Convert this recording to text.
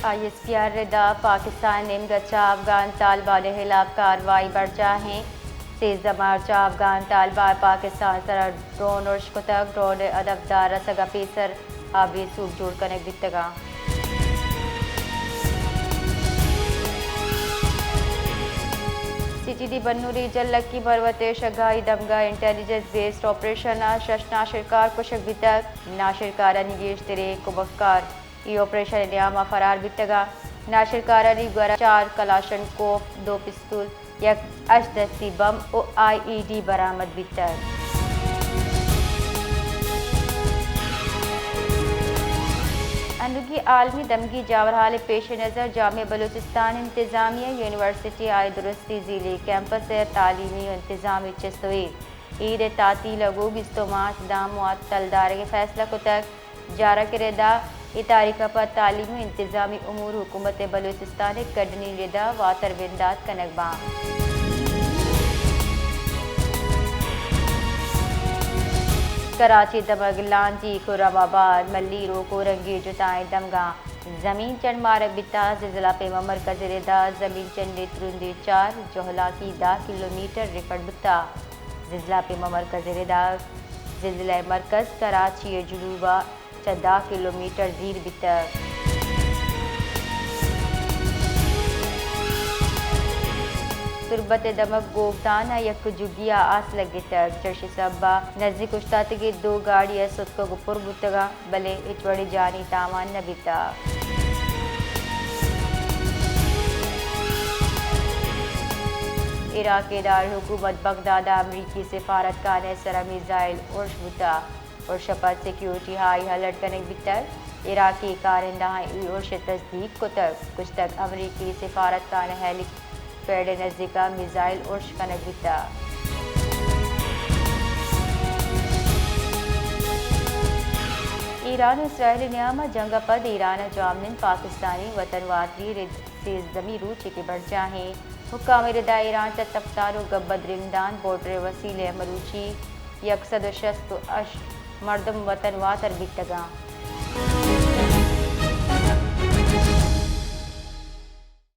ISPR रिदा पाकिस्तान निमगचा अफगान तालिबान खिलाफ कार्रवाई बढ़ हैं 13 मार्च अफगान तालिबान पाकिस्तान सर ड्रोन और शुतक ड्रोन अदबदार सगा पेसर आबी सूब जोड़ कनेक दितगा CTD बन्नू रीजन लक्की भरवते शगाई दमगा इंटेलिजेंस बेस्ड ऑपरेशन शश नाशिरकार कुशक बितक नाशिरकारा निगेश तेरे कुबक्कार ई ऑपरेशन नियामा फरार बितगा नाशिरकारा नी गुरा 4 कलाशन कोफ 2 पिस्तूल एक अशदस्ती बम और IED बरामद बितक अनुगी आलमी दमगी जावरहाल पेश नज़र जामिया बलूचिस्तान इंतज़ामिया यूनिवर्सिटी आय दुरुस्ती ज़िले कैंपस तालीमी इंतज़ाम चस्तवेर ईद ताती लगो 20 मार्च दाम तलदार के फैसला को तक जारा के रेदा ये तारीख पर तालीमी इंतज़ामी उमूर हुकूमत बलूचिस्तान कड़नी रेदा वातर बिंदात कनकबा कराची दमग लांजी खुराबाद मल्ली रोको रंगी जुताएं दमगा जमीन चंद मारक बिता जिला पे मरकज रेदा जमीन चंद नेत्रुंदे 4 जोहला की 10 किलोमीटर रिकॉर्ड बुता जिला पे मरकज रेदा जिला मरकज कराची जुलूबा 10 किलोमीटर जीर बिता तुरबत दमक गोगताना यक जुगिया आस लगे तक चर्शी सब्बा नजदीक उस्ताद के 2 गाड़ियां सुतको गुपुर बुतगा भले इचवड़ी जानी तामान न बिता इराक के दार हुकूमत बगदाद अमरीकी सिफारतखाने सरा मिसाइल उर्श बुता और शपथ सिक्योरिटी हाई अलर्ट कनेक बितर इराकी कारिंदा उर्श तस्दीक को तक कुछ तक अमरीकी सिफारतखाने हेलिक पेड़ नज़दीका मिसाइल उर्श कनक बिता ईरान इसराइल नियामा जंग पद ईरान जामन पाकिस्तानी वतन वादरी जमी रूची के बढ़ जाएँ हुक्काम रिदा ईरान तफ्तार गब्बद रिमदान बोटर वसीले मरूची यकसद शस्त अश मर्दम वतन वातर बितगा